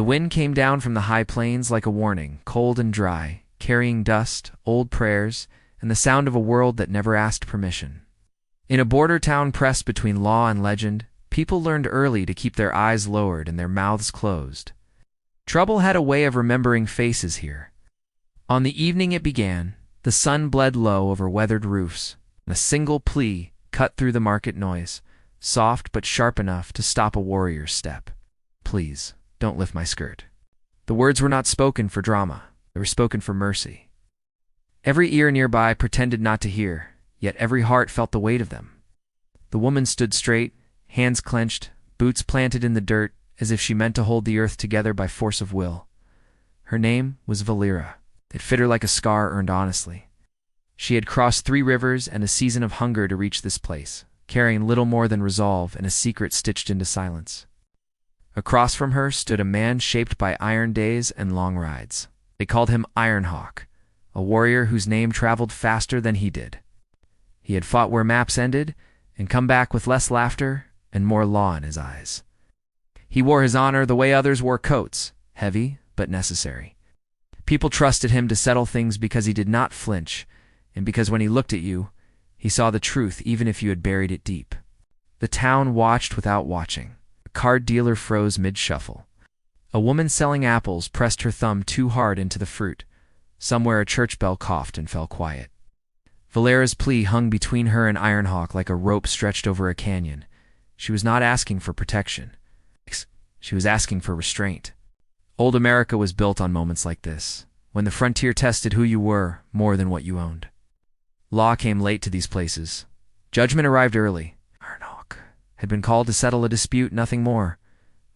The wind came down from the high plains like a warning, cold and dry, carrying dust, old prayers, and the sound of a world that never asked permission. In a border town pressed between law and legend, people learned early to keep their eyes lowered and their mouths closed. Trouble had a way of remembering faces here. On the evening it began, the sun bled low over weathered roofs, and a single plea cut through the market noise, soft but sharp enough to stop a warrior's step. "Please, don't lift my skirt." The words were not spoken for drama. They were spoken for mercy. Every ear nearby pretended not to hear, yet every heart felt the weight of them. The woman stood straight, hands clenched, boots planted in the dirt, as if she meant to hold the earth together by force of will. Her name was Valera. It fit her like a scar earned honestly. She had crossed 3 rivers and a season of hunger to reach this place, carrying little more than resolve and a secret stitched into silence. Across from her stood a man shaped by iron days and long rides. They called him Ironhawk, a warrior whose name traveled faster than he did. He had fought where maps ended and come back with less laughter and more law in his eyes. He wore his honor the way others wore coats, heavy but necessary. People trusted him to settle things because he did not flinch, and because when he looked at you, he saw the truth even if you had buried it deep. The town watched without watching. A card dealer froze mid-shuffle. A woman selling apples pressed her thumb too hard into the fruit. Somewhere a church bell coughed and fell quiet. Valera's plea hung between her and Ironhawk like a rope stretched over a canyon. She was not asking for protection. She was asking for restraint. Old America was built on moments like this, when the frontier tested who you were more than what you owned. Law came late to these places. Judgment arrived early. Ironhawk had been called to settle a dispute, nothing more.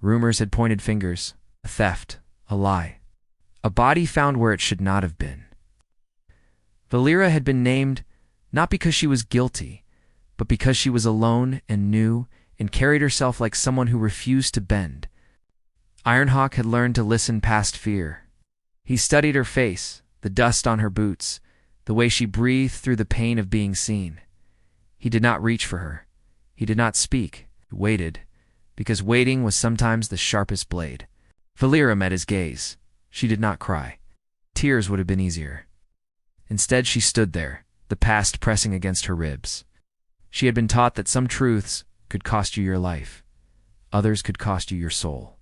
Rumors had pointed fingers. A theft, a lie. A body found where it should not have been. Valera had been named not because she was guilty, but because she was alone and new and carried herself like someone who refused to bend. Ironhawk had learned to listen past fear. He studied her face, the dust on her boots, the way she breathed through the pain of being seen. He did not reach for her. He did not speak. He waited, because waiting was sometimes the sharpest blade. Valera met his gaze. She did not cry. Tears would have been easier. Instead, she stood there, the past pressing against her ribs. She had been taught that some truths could cost you your life. Others could cost you your soul.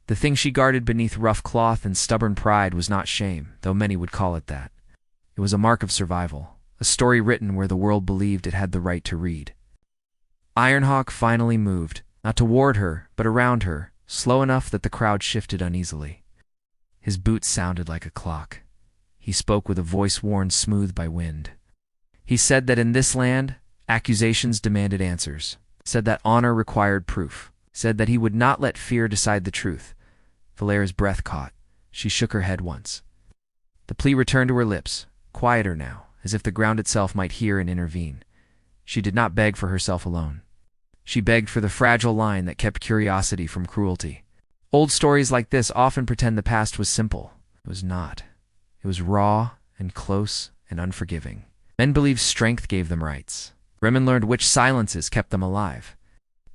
The thing she guarded beneath rough cloth and stubborn pride was not shame, though many would call it that. It was a mark of survival, a story written where the world believed it had the right to read. Ironhawk finally moved, not toward her, but around her, slow enough that the crowd shifted uneasily. His boots sounded like a clock. He spoke with a voice worn smooth by wind. He said that in this land, accusations demanded answers, said that honor required proof, said that he would not let fear decide the truth. Valera's breath caught. She shook her head once. The plea returned to her lips, quieter now, as if the ground itself might hear and intervene. She did not beg for herself alone. She begged for the fragile line that kept curiosity from cruelty. Old stories like this often pretend the past was simple. It was not. It was raw and close and unforgiving. Men believed strength gave them rights. Women learned which silences kept them alive.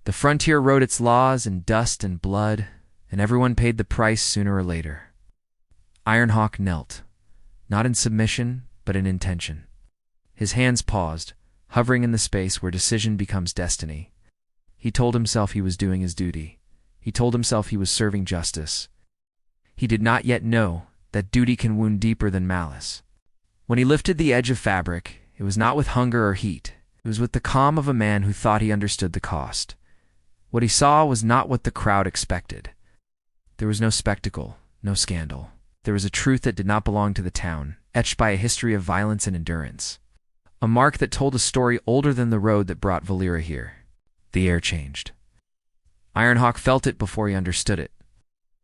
The frontier wrote its laws in dust and blood, and everyone paid the price sooner or later. Ironhawk knelt, not in submission, but in intention. His hands paused, hovering in the space where decision becomes destiny. He told himself he was doing his duty. He told himself he was serving justice. He did not yet know that duty can wound deeper than malice. When he lifted the edge of fabric, it was not with hunger or heat. It was with the calm of a man who thought he understood the cost. What he saw was not what the crowd expected. There was no spectacle, no scandal. There was a truth that did not belong to the town, etched by a history of violence and endurance. A mark that told a story older than the road that brought Valera here. The air changed. Ironhawk felt it before he understood it.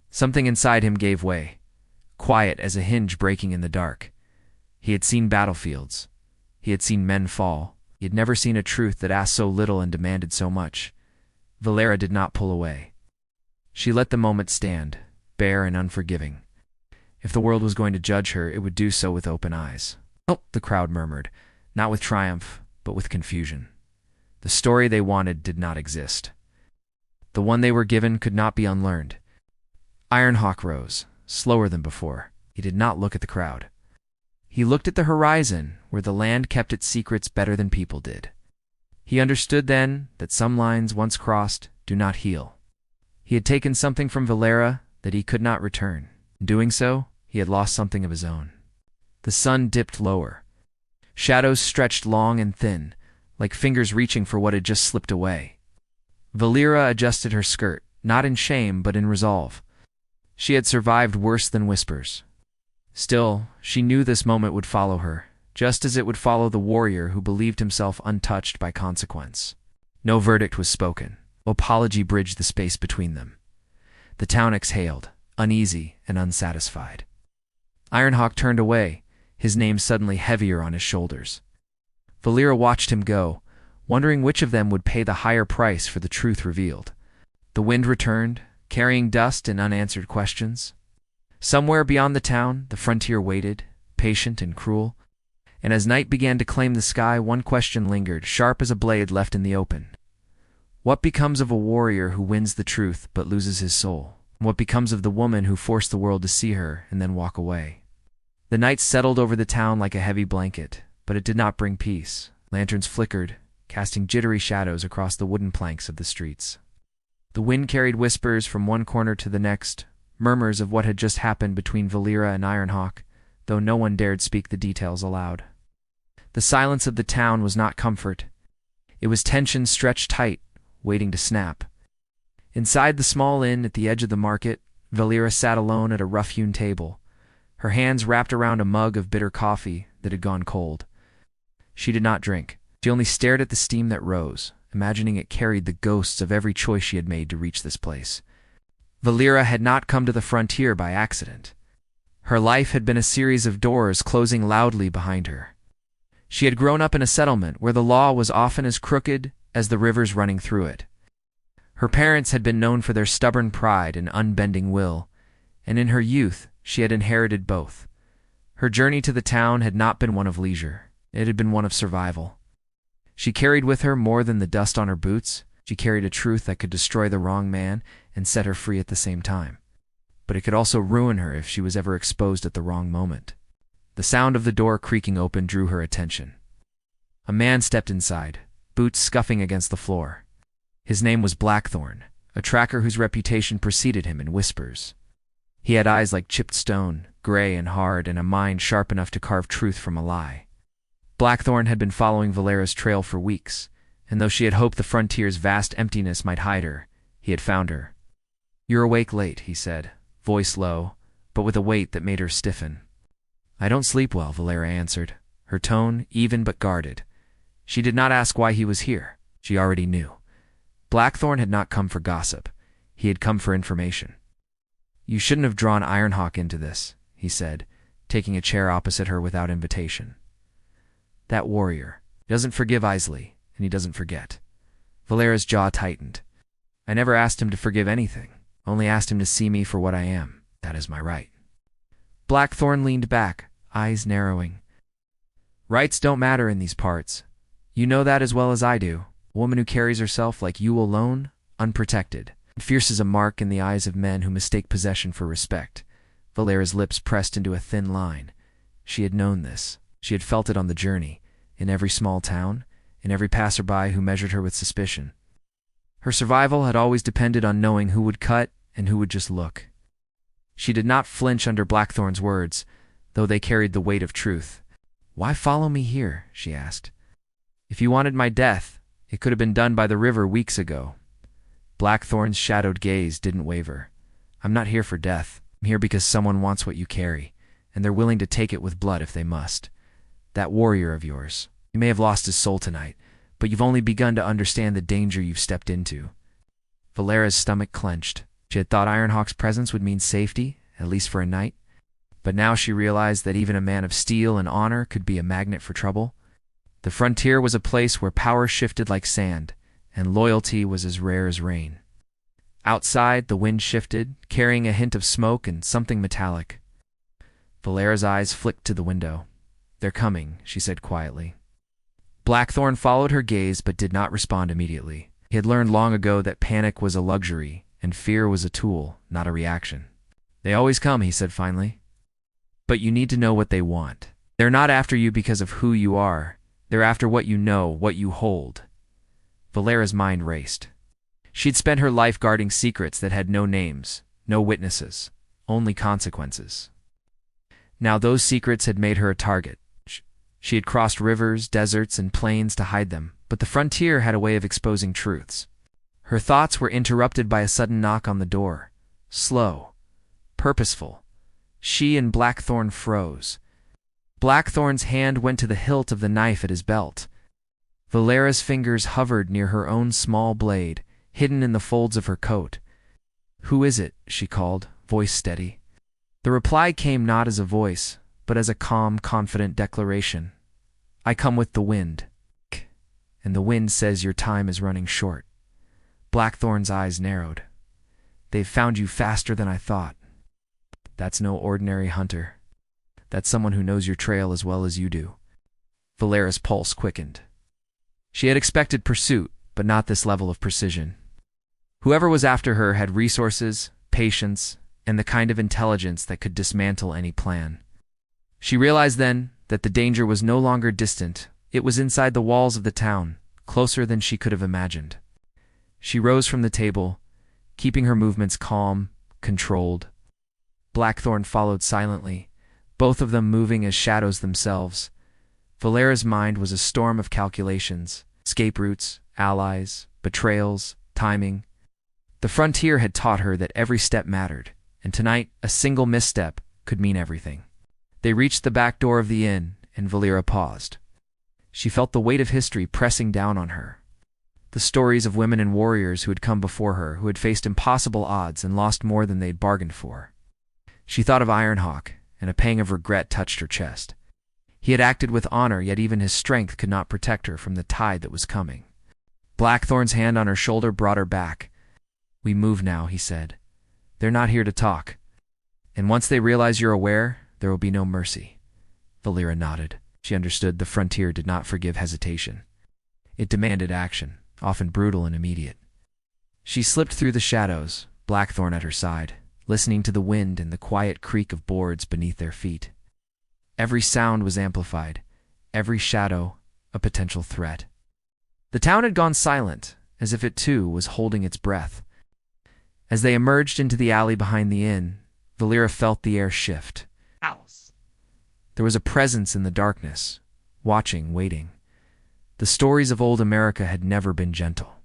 Something inside him gave way, quiet as a hinge breaking in the dark. He had seen battlefields. He had seen men fall. He had never seen a truth that asked so little and demanded so much. Valera did not pull away. She let the moment stand, bare and unforgiving. If the world was going to judge her, it would do so with open eyes. "Oh," the crowd murmured, not with triumph, but with confusion. The story they wanted did not exist. The one they were given could not be unlearned. Ironhawk rose, slower than before. He did not look at the crowd. He looked at the horizon, where the land kept its secrets better than people did. He understood then that some lines once crossed do not heal. He had taken something from Valera that he could not return. In doing so, he had lost something of his own. The sun dipped lower. Shadows stretched long and thin, like fingers reaching for what had just slipped away. Valera adjusted her skirt, not in shame but in resolve. She had survived worse than whispers. Still, she knew this moment would follow her, just as it would follow the warrior who believed himself untouched by consequence. No verdict was spoken. No apology bridged the space between them. The town exhaled, uneasy and unsatisfied. Ironhawk turned away, his name suddenly heavier on his shoulders. Valera watched him go, wondering which of them would pay the higher price for the truth revealed. The wind returned, carrying dust and unanswered questions. Somewhere beyond the town, the frontier waited, patient and cruel. And as night began to claim the sky, one question lingered, sharp as a blade left in the open. What becomes of a warrior who wins the truth but loses his soul? What becomes of the woman who forced the world to see her and then walk away? The night settled over the town like a heavy blanket, but it did not bring peace. Lanterns flickered, casting jittery shadows across the wooden planks of the streets. The wind carried whispers from one corner to the next, murmurs of what had just happened between Valera and Ironhawk, though no one dared speak the details aloud. The silence of the town was not comfort. It was tension stretched tight, waiting to snap. Inside the small inn at the edge of the market, Valera sat alone at a rough-hewn table, her hands wrapped around a mug of bitter coffee that had gone cold. She did not drink. She only stared at the steam that rose, imagining it carried the ghosts of every choice she had made to reach this place. Valera had not come to the frontier by accident. Her life had been a series of doors closing loudly behind her. She had grown up in a settlement where the law was often as crooked as the rivers running through it. Her parents had been known for their stubborn pride and unbending will, and in her youth she had inherited both. Her journey to the town had not been one of leisure. It had been one of survival. She carried with her more than the dust on her boots. She carried a truth that could destroy the wrong man and set her free at the same time. But it could also ruin her if she was ever exposed at the wrong moment. The sound of the door creaking open drew her attention. A man stepped inside, boots scuffing against the floor. His name was Blackthorn, a tracker whose reputation preceded him in whispers. He had eyes like chipped stone, gray and hard, and a mind sharp enough to carve truth from a lie. Blackthorn had been following Valera's trail for weeks, and though she had hoped the frontier's vast emptiness might hide her, he had found her. "You're awake late," he said, voice low, but with a weight that made her stiffen. "I don't sleep well," Valera answered, her tone even but guarded. She did not ask why he was here. She already knew. Blackthorn had not come for gossip. He had come for information. "You shouldn't have drawn Ironhawk into this," he said, taking a chair opposite her without invitation. "That warrior. He doesn't forgive easily, and he doesn't forget." Valera's jaw tightened. "I never asked him to forgive anything. Only asked him to see me for what I am. That is my right." Blackthorn leaned back, eyes narrowing. "Rights don't matter in these parts. You know that as well as I do. A woman who carries herself like you alone, unprotected, and fierce as a mark in the eyes of men who mistake possession for respect." Valera's lips pressed into a thin line. She had known this. She had felt it on the journey, in every small town, in every passerby who measured her with suspicion. Her survival had always depended on knowing who would cut and who would just look. She did not flinch under Blackthorn's words, though they carried the weight of truth. "Why follow me here?" she asked. "If you wanted my death, it could have been done by the river weeks ago." Blackthorn's shadowed gaze didn't waver. "I'm not here for death. I'm here because someone wants what you carry, and they're willing to take it with blood if they must. That warrior of yours. He may have lost his soul tonight, but you've only begun to understand the danger you've stepped into." Valera's stomach clenched. She had thought Ironhawk's presence would mean safety, at least for a night. But now she realized that even a man of steel and honor could be a magnet for trouble. The frontier was a place where power shifted like sand, and loyalty was as rare as rain. Outside, the wind shifted, carrying a hint of smoke and something metallic. Valera's eyes flicked to the window. "They're coming," she said quietly. Blackthorn followed her gaze but did not respond immediately. He had learned long ago that panic was a luxury, and fear was a tool, not a reaction. "They always come," he said finally. "But you need to know what they want. They're not after you because of who you are. They're after what you know, what you hold." Valera's mind raced. She'd spent her life guarding secrets that had no names, no witnesses, only consequences. Now those secrets had made her a target. She had crossed rivers, deserts, and plains to hide them, but the frontier had a way of exposing truths. Her thoughts were interrupted by a sudden knock on the door. Slow, purposeful. She and Blackthorn froze. Blackthorn's hand went to the hilt of the knife at his belt. Valera's fingers hovered near her own small blade, hidden in the folds of her coat. "Who is it?" she called, voice steady. The reply came not as a voice, but as a calm, confident declaration. "I come with the wind. And the wind says your time is running short." Blackthorn's eyes narrowed. "They've found you faster than I thought." "That's no ordinary hunter. That's someone who knows your trail as well as you do." Valera's pulse quickened. She had expected pursuit, but not this level of precision. Whoever was after her had resources, patience, and the kind of intelligence that could dismantle any plan. She realized then that the danger was no longer distant. It was inside the walls of the town, closer than she could have imagined. She rose from the table, keeping her movements calm, controlled. Blackthorn followed silently, both of them moving as shadows themselves. Valera's mind was a storm of calculations, escape routes, allies, betrayals, timing. The frontier had taught her that every step mattered, and tonight a single misstep could mean everything. They reached the back door of the inn, and Valera paused. She felt the weight of history pressing down on her. The stories of women and warriors who had come before her, who had faced impossible odds and lost more than they'd bargained for. She thought of Ironhawk, and a pang of regret touched her chest. He had acted with honor, yet even his strength could not protect her from the tide that was coming. Blackthorn's hand on her shoulder brought her back. "We move now," he said. "They're not here to talk. And once they realize you're aware, there will be no mercy." Valera nodded. She understood the frontier did not forgive hesitation. It demanded action, often brutal and immediate. She slipped through the shadows, Blackthorn at her side, listening to the wind and the quiet creak of boards beneath their feet. Every sound was amplified, every shadow a potential threat. The town had gone silent, as if it too was holding its breath. As they emerged into the alley behind the inn, Valera felt the air shift. Alice. There was a presence in the darkness, watching, waiting. The stories of old America had never been gentle.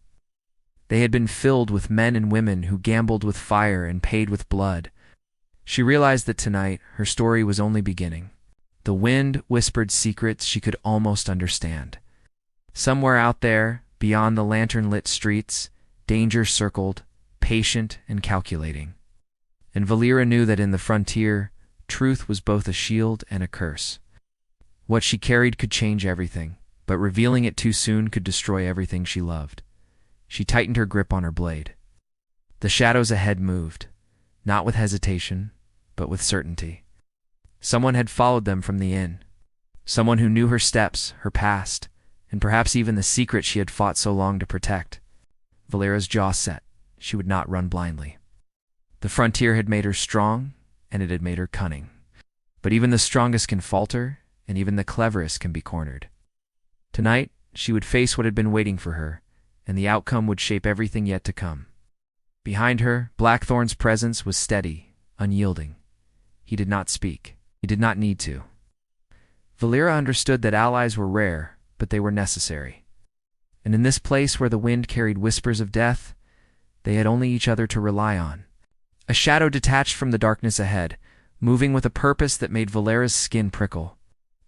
They had been filled with men and women who gambled with fire and paid with blood. She realized that tonight her story was only beginning. The wind whispered secrets she could almost understand. Somewhere out there, beyond the lantern-lit streets, danger circled, patient and calculating. And Valera knew that in the frontier, truth was both a shield and a curse. What she carried could change everything, but revealing it too soon could destroy everything she loved. She tightened her grip on her blade. The shadows ahead moved, not with hesitation, but with certainty. Someone had followed them from the inn. Someone who knew her steps, her past, and perhaps even the secret she had fought so long to protect. Valera's jaw set. She would not run blindly. The frontier had made her strong, and it had made her cunning. But even the strongest can falter, and even the cleverest can be cornered. Tonight, she would face what had been waiting for her, and the outcome would shape everything yet to come. Behind her, Blackthorn's presence was steady, unyielding. He did not speak. He did not need to. Valera understood that allies were rare, but they were necessary. And in this place where the wind carried whispers of death, they had only each other to rely on. A shadow detached from the darkness ahead, moving with a purpose that made Valera's skin prickle.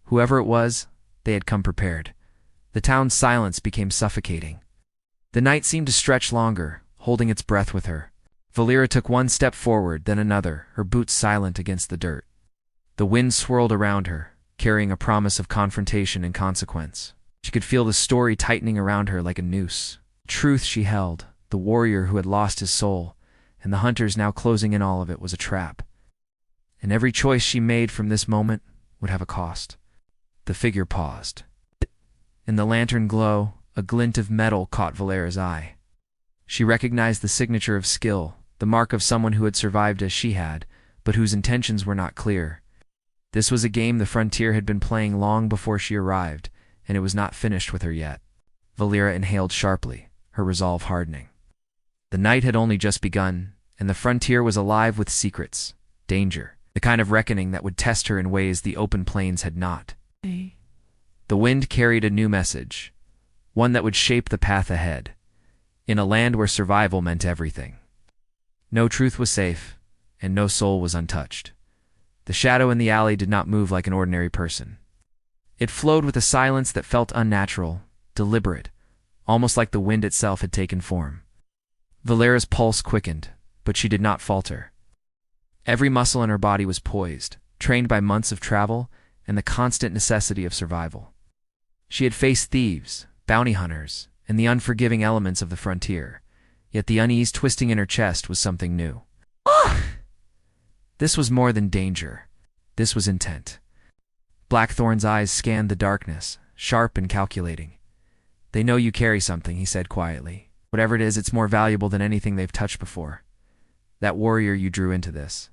Whoever it was, they had come prepared. The town's silence became suffocating. The night seemed to stretch longer, holding its breath with her. Valera took one step forward, then another, her boots silent against the dirt. The wind swirled around her, carrying a promise of confrontation and consequence. She could feel the story tightening around her like a noose. Truth she held, the warrior who had lost his soul, and the hunters now closing in all of it was a trap. And every choice she made from this moment would have a cost. The figure paused. In the lantern glow, a glint of metal caught Valera's eye. She recognized the signature of skill, the mark of someone who had survived as she had, but whose intentions were not clear. This was a game the frontier had been playing long before she arrived, and it was not finished with her yet. Valera inhaled sharply, her resolve hardening. The night had only just begun, and the frontier was alive with secrets, danger, the kind of reckoning that would test her in ways the open plains had not. The wind carried a new message, one that would shape the path ahead, in a land where survival meant everything. No truth was safe, and no soul was untouched. The shadow in the alley did not move like an ordinary person. It flowed with a silence that felt unnatural, deliberate, almost like the wind itself had taken form. Valera's pulse quickened, but she did not falter. Every muscle in her body was poised, trained by months of travel and the constant necessity of survival. She had faced thieves, bounty hunters, and the unforgiving elements of the frontier, yet the unease twisting in her chest was something new. This was more than danger. This was intent. Blackthorn's eyes scanned the darkness, sharp and calculating. "They know you carry something," he said quietly. "Whatever it is, it's more valuable than anything they've touched before. That warrior you drew into this,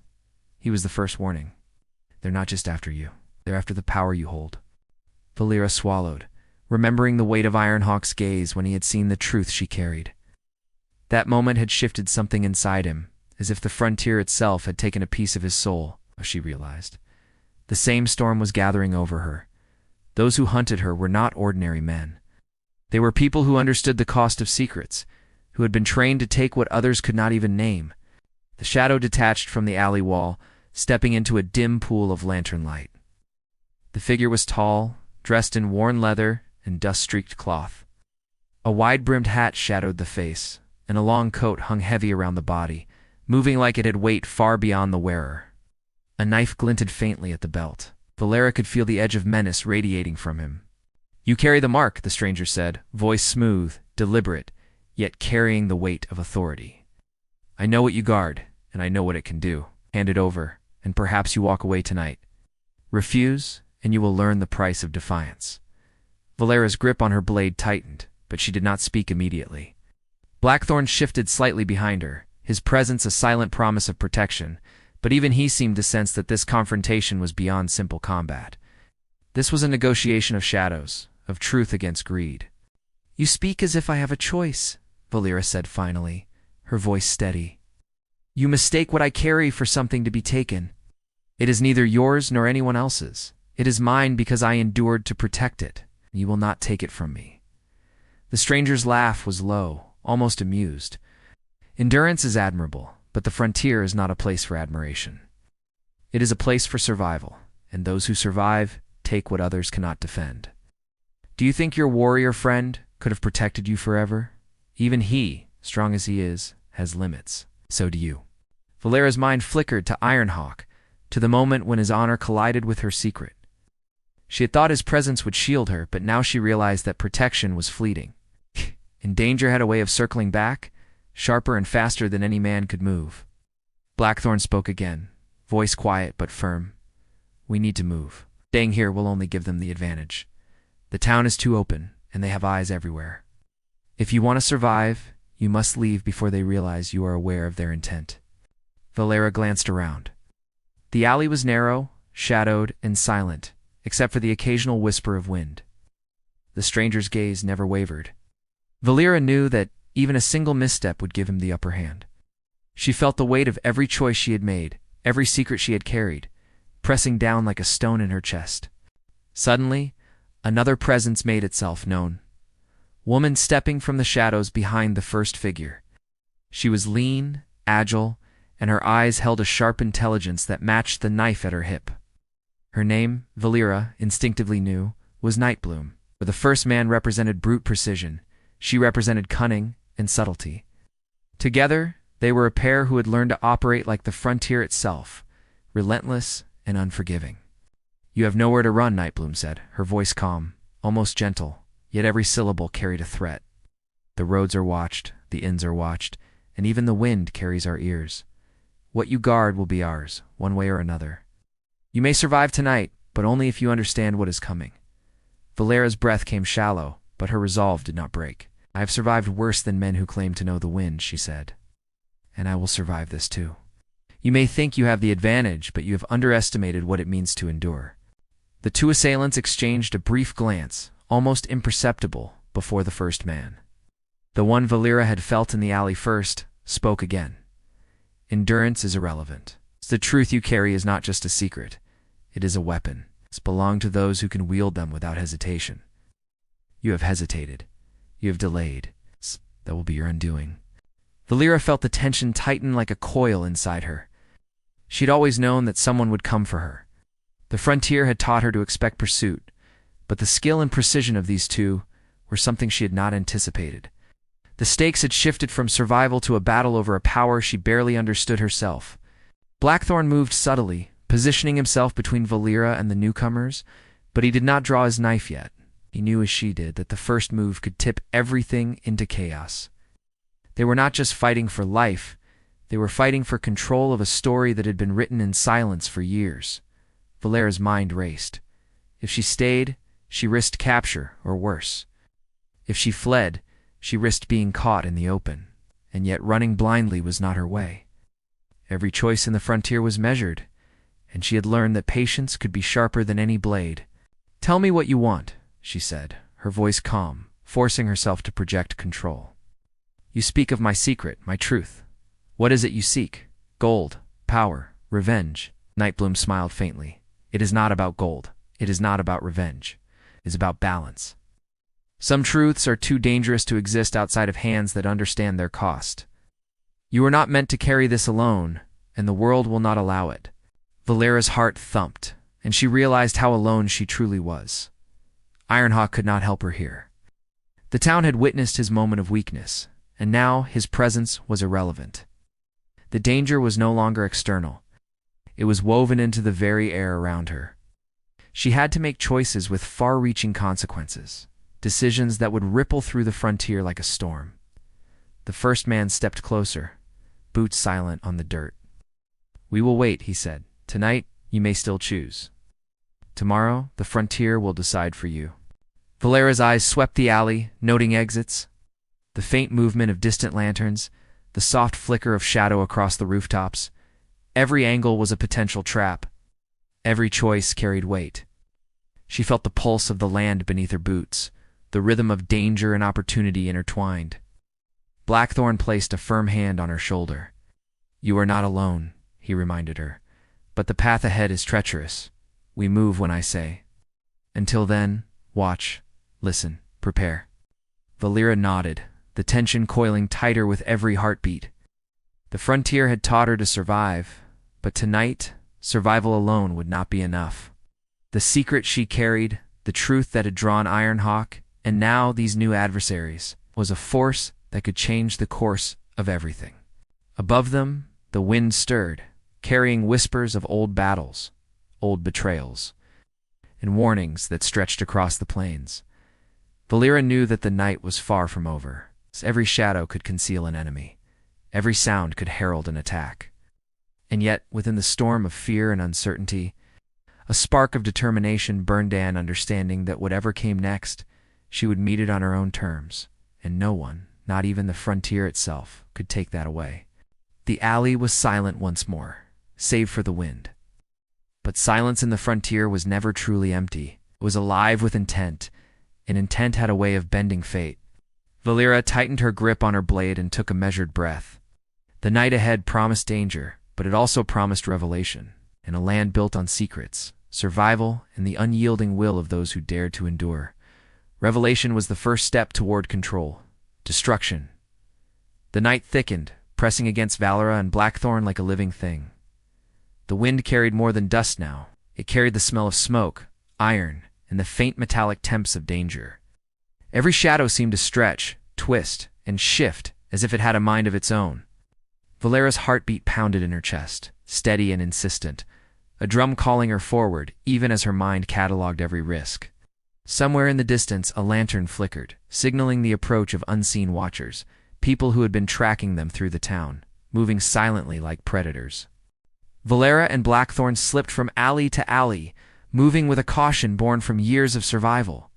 he was the first warning. They're not just after you. They're after the power you hold." Valera swallowed, remembering the weight of Ironhawk's gaze when he had seen the truth she carried. That moment had shifted something inside him, as if the frontier itself had taken a piece of his soul, she realized. The same storm was gathering over her. Those who hunted her were not ordinary men. They were people who understood the cost of secrets, who had been trained to take what others could not even name. The shadow detached from the alley wall, stepping into a dim pool of lantern light. The figure was tall, dressed in worn leather and dust-streaked cloth. A wide-brimmed hat shadowed the face, and a long coat hung heavy around the body, moving like it had weight far beyond the wearer. A knife glinted faintly at the belt. Valera could feel the edge of menace radiating from him. "You carry the mark," the stranger said, voice smooth, deliberate, yet carrying the weight of authority. "I know what you guard, and I know what it can do. Hand it over, and perhaps you walk away tonight. Refuse, and you will learn the price of defiance." Valera's grip on her blade tightened, but she did not speak immediately. Blackthorn shifted slightly behind her, his presence a silent promise of protection, but even he seemed to sense that this confrontation was beyond simple combat. This was a negotiation of shadows, of truth against greed. "You speak as if I have a choice," Valera said finally, her voice steady. "You mistake what I carry for something to be taken. It is neither yours nor anyone else's. It is mine because I endured to protect it. You will not take it from me." The stranger's laugh was low, almost amused. "Endurance is admirable, but the frontier is not a place for admiration. It is a place for survival, and those who survive take what others cannot defend. Do you think your warrior friend could have protected you forever? Even he, strong as he is, has limits. So do you." Valera's mind flickered to Ironhawk, to the moment when his honor collided with her secret. She had thought his presence would shield her, but now she realized that protection was fleeting. And danger had a way of circling back, sharper and faster than any man could move. Blackthorn spoke again, voice quiet but firm. "We need to move. Staying here will only give them the advantage. The town is too open, and they have eyes everywhere. If you want to survive, you must leave before they realize you are aware of their intent." Valera glanced around. The alley was narrow, shadowed, and silent, except for the occasional whisper of wind. The stranger's gaze never wavered. Valera knew that even a single misstep would give him the upper hand. She felt the weight of every choice she had made, every secret she had carried, pressing down like a stone in her chest. Suddenly, another presence made itself known. Woman stepping from the shadows behind the first figure. She was lean, agile, and her eyes held a sharp intelligence that matched the knife at her hip. Her name, Valera instinctively knew, was Nightbloom. Where the first man represented brute precision, she represented cunning and subtlety. Together, they were a pair who had learned to operate like the frontier itself, relentless and unforgiving. "You have nowhere to run," Nightbloom said, her voice calm, almost gentle, yet every syllable carried a threat. "The roads are watched, the inns are watched, and even the wind carries our ears. What you guard will be ours, one way or another. You may survive tonight, but only if you understand what is coming." Valera's breath came shallow, but her resolve did not break. "I have survived worse than men who claim to know the wind," she said. "And I will survive this too." You may think you have the advantage, but you have underestimated what it means to endure. The two assailants exchanged a brief glance, almost imperceptible, before the first man. The one Valera had felt in the alley first spoke again. Endurance is irrelevant. The truth you carry is not just a secret. It is a weapon. It's belonged to those who can wield them without hesitation. You have hesitated. You have delayed. That will be your undoing. Valera felt the tension tighten like a coil inside her. She'd always known that someone would come for her. The frontier had taught her to expect pursuit, but the skill and precision of these two were something she had not anticipated. The stakes had shifted from survival to a battle over a power she barely understood herself. Blackthorn moved subtly, positioning himself between Valera and the newcomers, but he did not draw his knife yet. He knew as she did that the first move could tip everything into chaos. They were not just fighting for life, they were fighting for control of a story that had been written in silence for years. Valera's mind raced. If she stayed, she risked capture, or worse. If she fled, she risked being caught in the open, and yet running blindly was not her way. Every choice in the frontier was measured, and she had learned that patience could be sharper than any blade. "Tell me what you want," she said, her voice calm, forcing herself to project control. "You speak of my secret, my truth. What is it you seek? Gold, power, revenge?" Nightbloom smiled faintly. "It is not about gold. It is not about revenge. It is about balance. Some truths are too dangerous to exist outside of hands that understand their cost. You are not meant to carry this alone, and the world will not allow it." Valera's heart thumped, and she realized how alone she truly was. Ironhawk could not help her here. The town had witnessed his moment of weakness, and now his presence was irrelevant. The danger was no longer external. It was woven into the very air around her. She had to make choices with far-reaching consequences, decisions that would ripple through the frontier like a storm. The first man stepped closer, boots silent on the dirt. "We will wait," he said. "Tonight, you may still choose. Tomorrow, the frontier will decide for you." Valera's eyes swept the alley, noting exits. The faint movement of distant lanterns, the soft flicker of shadow across the rooftops. Every angle was a potential trap. Every choice carried weight. She felt the pulse of the land beneath her boots, the rhythm of danger and opportunity intertwined. Blackthorn placed a firm hand on her shoulder. "You are not alone," he reminded her. "But the path ahead is treacherous. We move when I say. Until then, watch, listen, prepare." Valera nodded, the tension coiling tighter with every heartbeat. The frontier had taught her to survive, but tonight, survival alone would not be enough. The secret she carried, the truth that had drawn Ironhawk, and now these new adversaries, was a force that could change the course of everything. Above them, the wind stirred, carrying whispers of old battles, old betrayals, and warnings that stretched across the plains. Valera knew that the night was far from over. Every shadow could conceal an enemy. Every sound could herald an attack. And yet, within the storm of fear and uncertainty, a spark of determination burned an understanding that whatever came next, she would meet it on her own terms, and no one, not even the frontier itself, could take that away. The alley was silent once more, save for the wind. But silence in the frontier was never truly empty. It was alive with intent, and intent had a way of bending fate. Valera tightened her grip on her blade and took a measured breath. The night ahead promised danger, but it also promised revelation, and a land built on secrets, survival, and the unyielding will of those who dared to endure. Revelation was the first step toward control. Destruction. The night thickened, pressing against Valera and Blackthorn like a living thing. The wind carried more than dust now. It carried the smell of smoke, iron, and the faint metallic temps of danger. Every shadow seemed to stretch, twist, and shift as if it had a mind of its own. Valera's heartbeat pounded in her chest, steady and insistent, a drum calling her forward even as her mind catalogued every risk. Somewhere in the distance a lantern flickered, signaling the approach of unseen watchers, people who had been tracking them through the town, moving silently like predators. Valera and Blackthorn slipped from alley to alley, moving with a caution born from years of survival.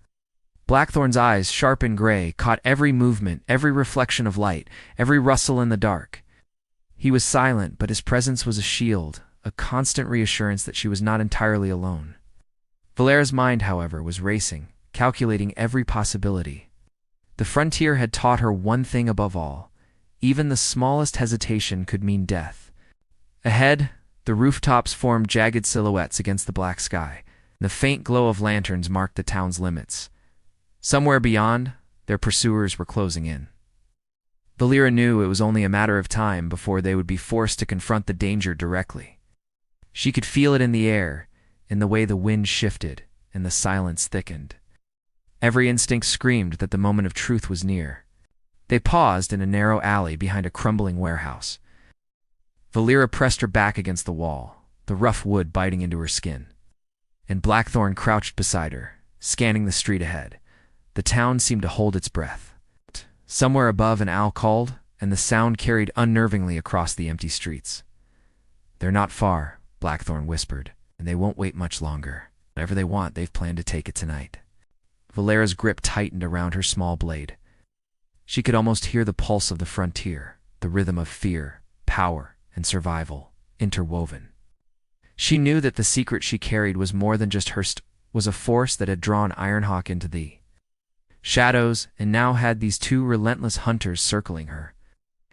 Blackthorn's eyes, sharp and gray, caught every movement, every reflection of light, every rustle in the dark. He was silent, but his presence was a shield, a constant reassurance that she was not entirely alone. Valera's mind, however, was racing, calculating every possibility. The frontier had taught her one thing above all: even the smallest hesitation could mean death. Ahead, the rooftops formed jagged silhouettes against the black sky. The faint glow of lanterns marked the town's limits. Somewhere beyond, their pursuers were closing in. Valera knew it was only a matter of time before they would be forced to confront the danger directly. She could feel it in the air, in the way the wind shifted and the silence thickened. Every instinct screamed that the moment of truth was near. They paused in a narrow alley behind a crumbling warehouse. Valera pressed her back against the wall, the rough wood biting into her skin. And Blackthorn crouched beside her, scanning the street ahead. The town seemed to hold its breath. Somewhere above, an owl called, and the sound carried unnervingly across the empty streets. "They're not far," Blackthorn whispered, "and they won't wait much longer. Whatever they want, they've planned to take it tonight." Valera's grip tightened around her small blade. She could almost hear the pulse of the frontier, the rhythm of fear, power, and survival, interwoven. She knew that the secret she carried was more than just was a force that had drawn Ironhawk into the shadows and now had these two relentless hunters circling her.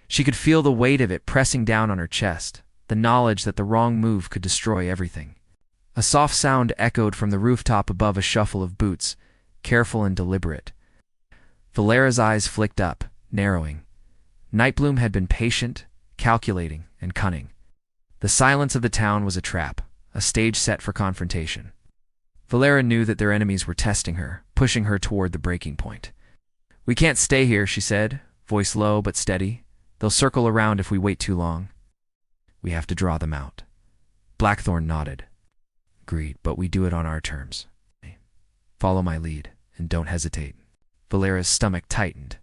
She could feel the weight of it pressing down on her chest, the knowledge that the wrong move could destroy everything. A soft sound echoed from the rooftop above, a shuffle of boots, careful and deliberate. Valera's eyes flicked up, narrowing. Nightbloom had been patient, calculating, and cunning. The silence of the town was a trap, a stage set for confrontation. Valera knew that their enemies were testing her, pushing her toward the breaking point. "We can't stay here," she said, voice low but steady. "They'll circle around if we wait too long. We have to draw them out." Blackthorn nodded. "Agreed, but we do it on our terms. Follow my lead, and don't hesitate." Valera's stomach tightened.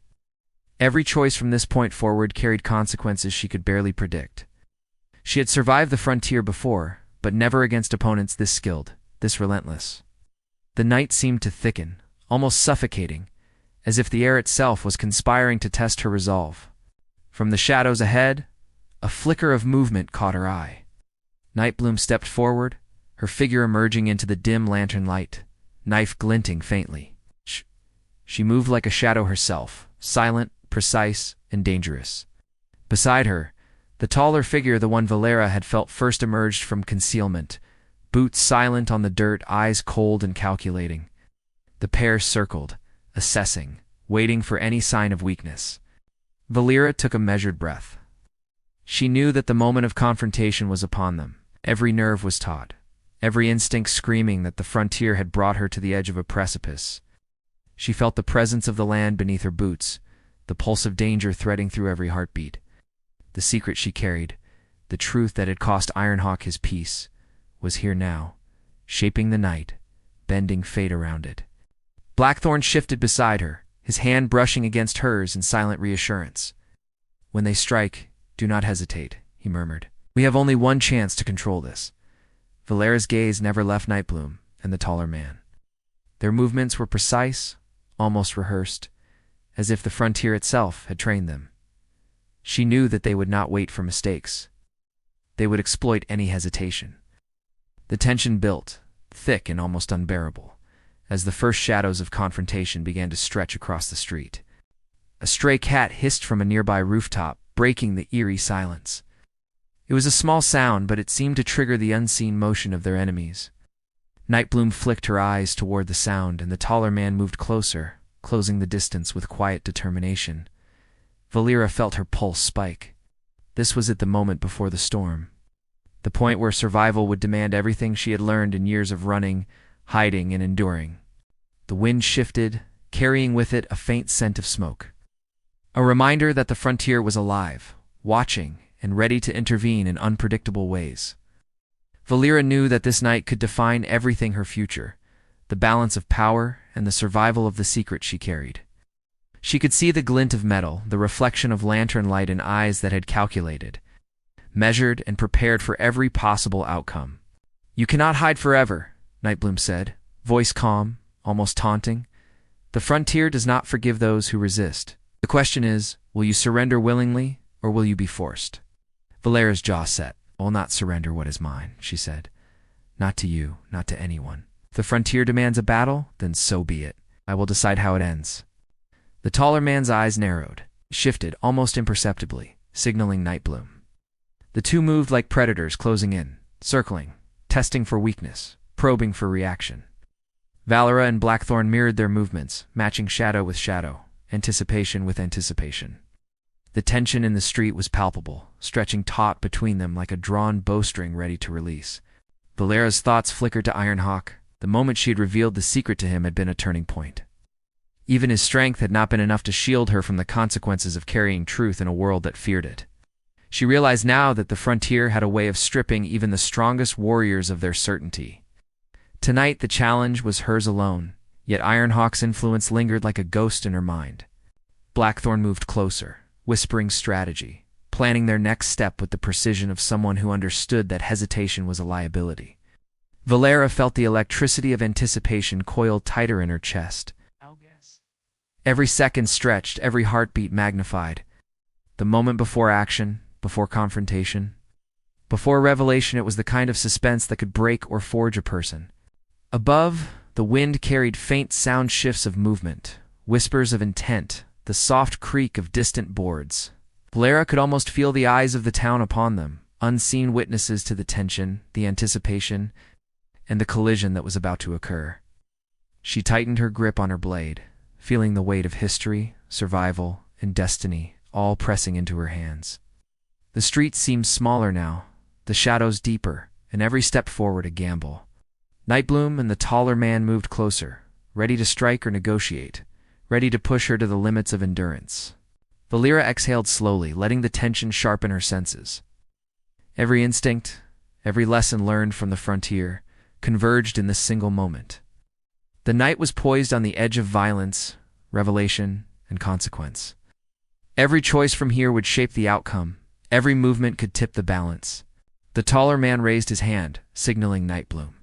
Every choice from this point forward carried consequences she could barely predict. She had survived the frontier before, but never against opponents this skilled, this relentless. The night seemed to thicken, almost suffocating, as if the air itself was conspiring to test her resolve. From the shadows ahead, a flicker of movement caught her eye. Nightbloom stepped forward, her figure emerging into the dim lantern light, knife glinting faintly. She moved like a shadow herself, silent, precise, and dangerous. Beside her, the taller figure, the one Valera had felt first, emerged from concealment, boots silent on the dirt, eyes cold and calculating. The pair circled, assessing, waiting for any sign of weakness. Valera took a measured breath. She knew that the moment of confrontation was upon them. Every nerve was taut, every instinct screaming that the frontier had brought her to the edge of a precipice. She felt the presence of the land beneath her boots, the pulse of danger threading through every heartbeat. The secret she carried, the truth that had cost Ironhawk his peace, was here now, shaping the night, bending fate around it. Blackthorn shifted beside her, his hand brushing against hers in silent reassurance. "When they strike, do not hesitate," he murmured. "We have only one chance to control this." Valera's gaze never left Nightbloom and the taller man. Their movements were precise, almost rehearsed, as if the frontier itself had trained them. She knew that they would not wait for mistakes. They would exploit any hesitation. The tension built, thick and almost unbearable, as the first shadows of confrontation began to stretch across the street. A stray cat hissed from a nearby rooftop, breaking the eerie silence. It was a small sound, but it seemed to trigger the unseen motion of their enemies. Nightbloom flicked her eyes toward the sound, and the taller man moved closer, closing the distance with quiet determination. Valera felt her pulse spike. This was at the moment before the storm, the point where survival would demand everything she had learned in years of running, hiding, and enduring. The wind shifted, carrying with it a faint scent of smoke. A reminder that the frontier was alive, watching, and ready to intervene in unpredictable ways. Valera knew that this night could define everything: her future, the balance of power, and the survival of the secret she carried. She could see the glint of metal, the reflection of lantern light in eyes that had calculated, measured, and prepared for every possible outcome. "You cannot hide forever," Nightbloom said, voice calm, almost taunting. "The frontier does not forgive those who resist. The question is, will you surrender willingly, or will you be forced?" Valera's jaw set. "I will not surrender what is mine," she said. "Not to you, not to anyone. If the frontier demands a battle, then so be it. I will decide how it ends." The taller man's eyes narrowed, shifted almost imperceptibly, signaling Nightbloom. The two moved like predators closing in, circling, testing for weakness, probing for reaction. Valera and Blackthorn mirrored their movements, matching shadow with shadow, anticipation with anticipation. The tension in the street was palpable, stretching taut between them like a drawn bowstring ready to release. Valera's thoughts flickered to Ironhawk. The moment she had revealed the secret to him had been a turning point. Even his strength had not been enough to shield her from the consequences of carrying truth in a world that feared it. She realized now that the frontier had a way of stripping even the strongest warriors of their certainty. Tonight the challenge was hers alone, yet Ironhawk's influence lingered like a ghost in her mind. Blackthorn moved closer, whispering strategy, planning their next step with the precision of someone who understood that hesitation was a liability. Valera felt the electricity of anticipation coiled tighter in her chest. Every second stretched, every heartbeat magnified. The moment before action, before confrontation. Before revelation, it was the kind of suspense that could break or forge a person. Above, the wind carried faint sound shifts of movement, whispers of intent, the soft creak of distant boards. Valera could almost feel the eyes of the town upon them, unseen witnesses to the tension, the anticipation, and the collision that was about to occur. She tightened her grip on her blade, feeling the weight of history, survival, and destiny all pressing into her hands. The street seemed smaller now, the shadows deeper, and every step forward a gamble. Nightbloom and the taller man moved closer, ready to strike or negotiate, ready to push her to the limits of endurance. Valera exhaled slowly, letting the tension sharpen her senses. Every instinct, every lesson learned from the frontier, converged in this single moment. The night was poised on the edge of violence, revelation, and consequence. Every choice from here would shape the outcome. Every movement could tip the balance. The taller man raised his hand, signaling Nightbloom.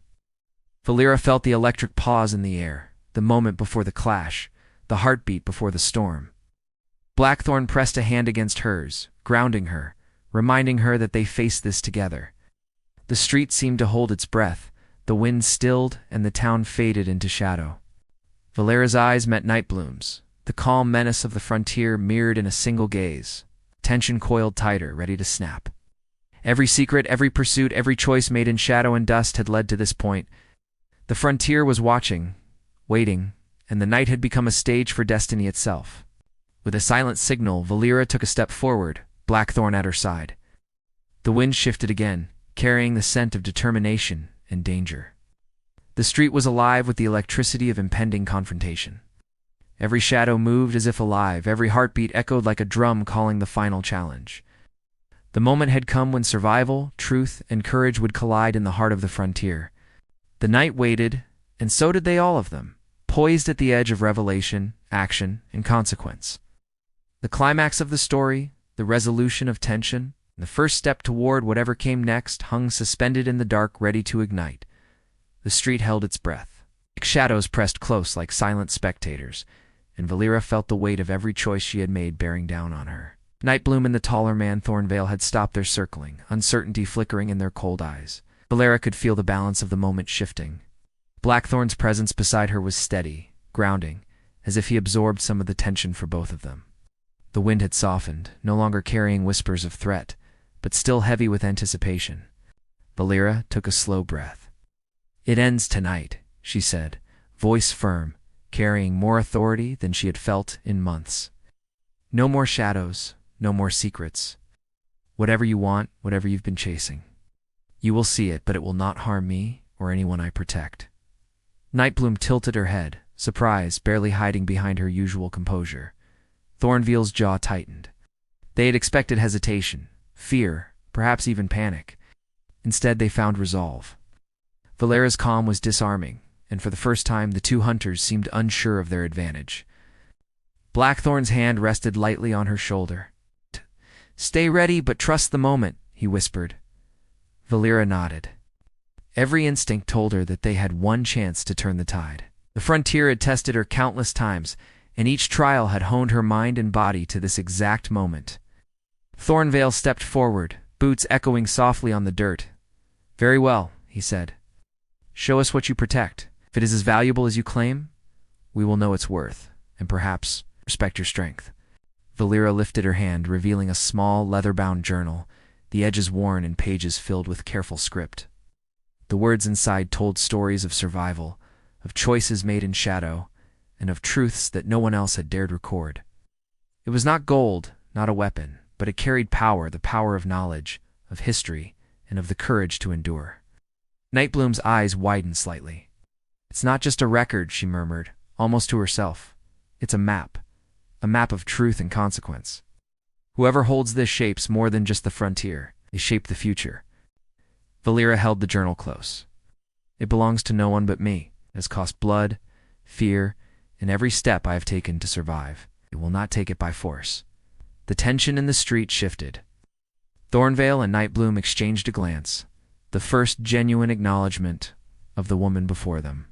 Valera felt the electric pause in the air, the moment before the clash, the heartbeat before the storm. Blackthorn pressed a hand against hers, grounding her, reminding her that they faced this together. The street seemed to hold its breath. The wind stilled, and the town faded into shadow. Valera's eyes met Nightbloom's, the calm menace of the frontier mirrored in a single gaze. Tension coiled tighter, ready to snap. Every secret, every pursuit, every choice made in shadow and dust had led to this point. The frontier was watching, waiting, and the night had become a stage for destiny itself. With a silent signal, Valera took a step forward, Blackthorn at her side. The wind shifted again, carrying the scent of determination and danger. The street was alive with the electricity of impending confrontation. Every shadow moved as if alive, every heartbeat echoed like a drum calling the final challenge. The moment had come when survival, truth, and courage would collide in the heart of the frontier. The night waited, and so did they all of them, poised at the edge of revelation, action, and consequence. The climax of the story, the resolution of tension, and the first step toward whatever came next hung suspended in the dark, ready to ignite. The street held its breath. Shadows pressed close like silent spectators, and Valera felt the weight of every choice she had made bearing down on her. Nightbloom and the taller man Thornvale had stopped their circling, uncertainty flickering in their cold eyes. Valera could feel the balance of the moment shifting. Blackthorn's presence beside her was steady, grounding, as if he absorbed some of the tension for both of them. The wind had softened, no longer carrying whispers of threat, but still heavy with anticipation. Valera took a slow breath. "It ends tonight," she said, voice firm, carrying more authority than she had felt in months. "No more shadows, no more secrets. Whatever you want, whatever you've been chasing. You will see it, but it will not harm me or anyone I protect." Nightbloom tilted her head, surprise barely hiding behind her usual composure. Thornvale's jaw tightened. They had expected hesitation, fear, perhaps even panic. Instead, they found resolve. Valera's calm was disarming, and for the first time the two hunters seemed unsure of their advantage. Blackthorn's hand rested lightly on her shoulder. "Stay ready, but trust the moment," he whispered. Valera nodded. Every instinct told her that they had one chance to turn the tide. The frontier had tested her countless times, and each trial had honed her mind and body to this exact moment. Thornvale stepped forward, boots echoing softly on the dirt. "Very well," he said. "Show us what you protect. If it is as valuable as you claim, we will know its worth, and perhaps respect your strength." Valera lifted her hand, revealing a small, leather-bound journal, the edges worn and pages filled with careful script. The words inside told stories of survival, of choices made in shadow, and of truths that no one else had dared record. It was not gold, not a weapon, but it carried power, the power of knowledge, of history, and of the courage to endure. Nightbloom's eyes widened slightly. "It's not just a record," she murmured, almost to herself. "It's a map of truth and consequence. Whoever holds this shapes more than just the frontier. They shape the future." Valera held the journal close. "It belongs to no one but me. It has cost blood, fear, and every step I have taken to survive. It will not take it by force." The tension in the street shifted. Thornvale and Nightbloom exchanged a glance, the first genuine acknowledgement of the woman before them.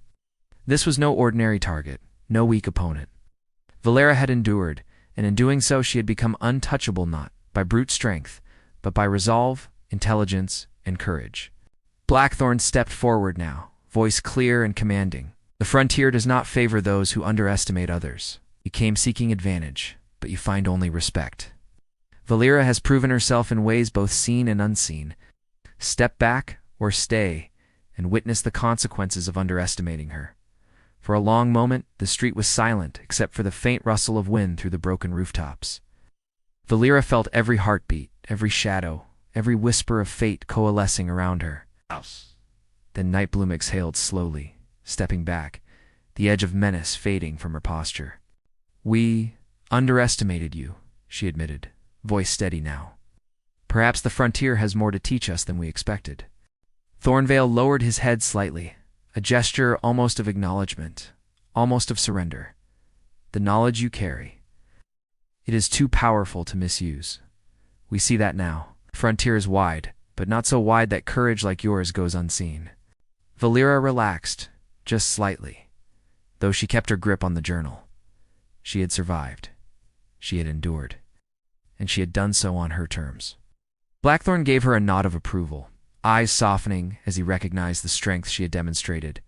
This was no ordinary target, no weak opponent. Valera had endured, and in doing so she had become untouchable not by brute strength, but by resolve, intelligence, and courage. Blackthorn stepped forward now, voice clear and commanding. "The frontier does not favor those who underestimate others. You came seeking advantage, but you find only respect. Valera has proven herself in ways both seen and unseen. Step back or stay, and witness the consequences of underestimating her." For a long moment, the street was silent except for the faint rustle of wind through the broken rooftops. Valera felt every heartbeat, every shadow, every whisper of fate coalescing around her. Then Nightbloom exhaled slowly, stepping back, the edge of menace fading from her posture. "We underestimated you," she admitted, voice steady now. "Perhaps the frontier has more to teach us than we expected." Thornvale lowered his head slightly, a gesture almost of acknowledgement, almost of surrender. "The knowledge you carry, it is too powerful to misuse. We see that now. The frontier is wide, but not so wide that courage like yours goes unseen." Valera relaxed, just slightly, though she kept her grip on the journal. She had survived. She had endured. And she had done so on her terms. Blackthorn gave her a nod of approval, eyes softening as he recognized the strength she had demonstrated.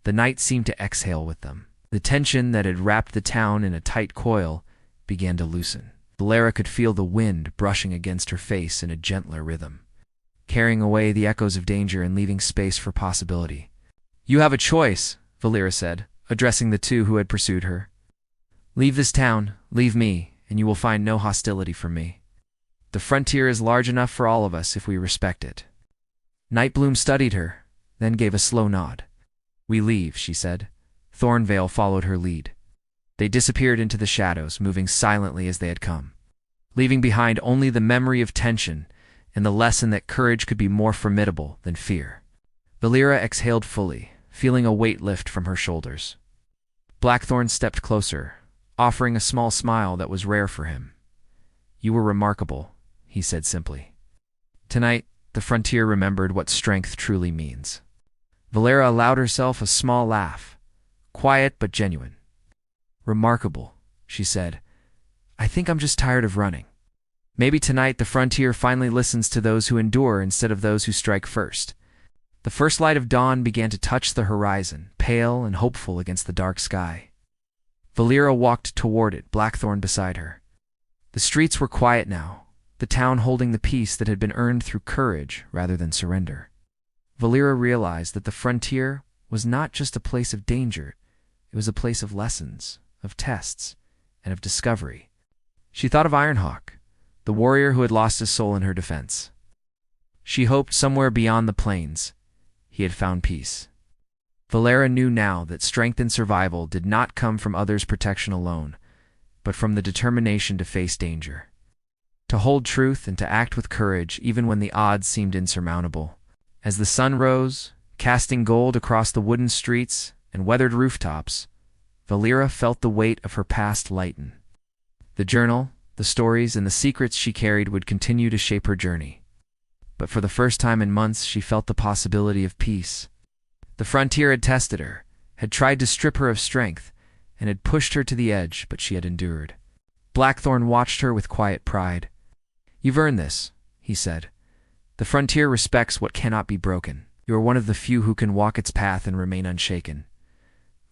The night seemed to exhale with them. The tension that had wrapped the town in a tight coil began to loosen. Valera could feel the wind brushing against her face in a gentler rhythm, carrying away the echoes of danger and leaving space for possibility. "You have a choice," Valera said, addressing the two who had pursued her. "Leave this town, leave me, and you will find no hostility from me. The frontier is large enough for all of us if we respect it." Nightbloom studied her, then gave a slow nod. "We leave," she said. Thornvale followed her lead. They disappeared into the shadows, moving silently as they had come, leaving behind only the memory of tension and the lesson that courage could be more formidable than fear. Valera exhaled fully, feeling a weight lift from her shoulders. Blackthorn stepped closer, offering a small smile that was rare for him. "You were remarkable," he said simply. Tonight, the frontier remembered what strength truly means. Valera allowed herself a small laugh, quiet but genuine. "Remarkable," she said. "I think I'm just tired of running. Maybe tonight the frontier finally listens to those who endure instead of those who strike first." The first light of dawn began to touch the horizon, pale and hopeful against the dark sky. Valera walked toward it, Blackthorn beside her. The streets were quiet now, the town holding the peace that had been earned through courage rather than surrender. Valera realized that the frontier was not just a place of danger, it was a place of lessons, of tests, and of discovery. She thought of Ironhawk, the warrior who had lost his soul in her defense. She hoped somewhere beyond the plains, he had found peace. Valera knew now that strength and survival did not come from others' protection alone, but from the determination to face danger, to hold truth and to act with courage even when the odds seemed insurmountable. As the sun rose, casting gold across the wooden streets and weathered rooftops, Valera felt the weight of her past lighten. The journal, the stories, and the secrets she carried would continue to shape her journey. But for the first time in months, she felt the possibility of peace. The frontier had tested her, had tried to strip her of strength, and had pushed her to the edge, but she had endured. Blackthorn watched her with quiet pride. "You've earned this," he said. The frontier respects what cannot be broken. You are one of the few who can walk its path and remain unshaken.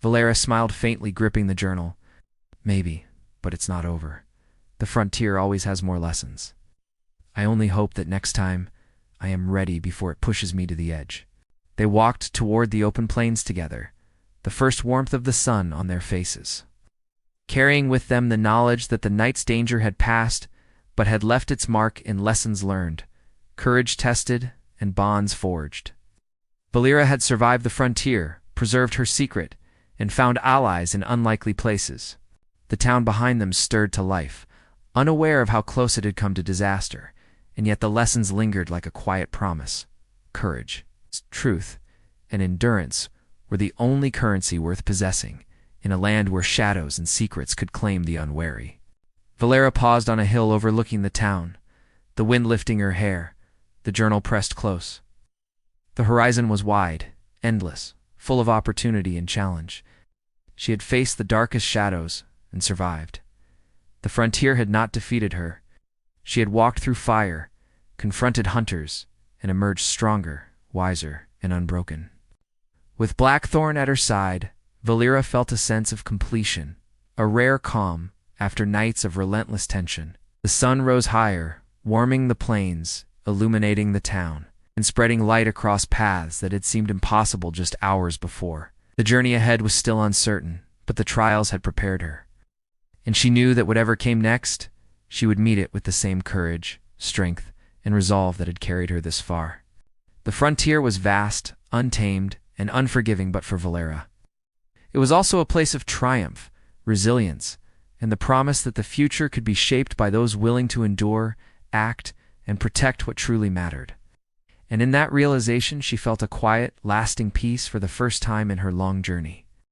Valera smiled faintly, gripping the journal. Maybe, but it's not over. The frontier always has more lessons. I only hope that next time I am ready before it pushes me to the edge. They walked toward the open plains together, the first warmth of the sun on their faces, carrying with them the knowledge that the night's danger had passed but had left its mark in lessons learned, courage tested, and bonds forged. Valera had survived the frontier, preserved her secret, and found allies in unlikely places. The town behind them stirred to life, unaware of how close it had come to disaster, and yet the lessons lingered like a quiet promise. Courage, truth, and endurance were the only currency worth possessing in a land where shadows and secrets could claim the unwary. Valera paused on a hill overlooking the town, the wind lifting her hair, the journal pressed close. The horizon was wide, endless, full of opportunity and challenge. She had faced the darkest shadows and survived. The frontier had not defeated her. She had walked through fire, confronted hunters, and emerged stronger, wiser, and unbroken. With Blackthorn at her side, Valera felt a sense of completion, a rare calm after nights of relentless tension. The sun rose higher, warming the plains, illuminating the town, and spreading light across paths that had seemed impossible just hours before. The journey ahead was still uncertain, but the trials had prepared her. And she knew that whatever came next, she would meet it with the same courage, strength, and resolve that had carried her this far. The frontier was vast, untamed, and unforgiving but for Valera. It was also a place of triumph, resilience, and the promise that the future could be shaped by those willing to endure, act, and protect what truly mattered. And in that realization she felt a quiet, lasting peace for the first time in her long journey.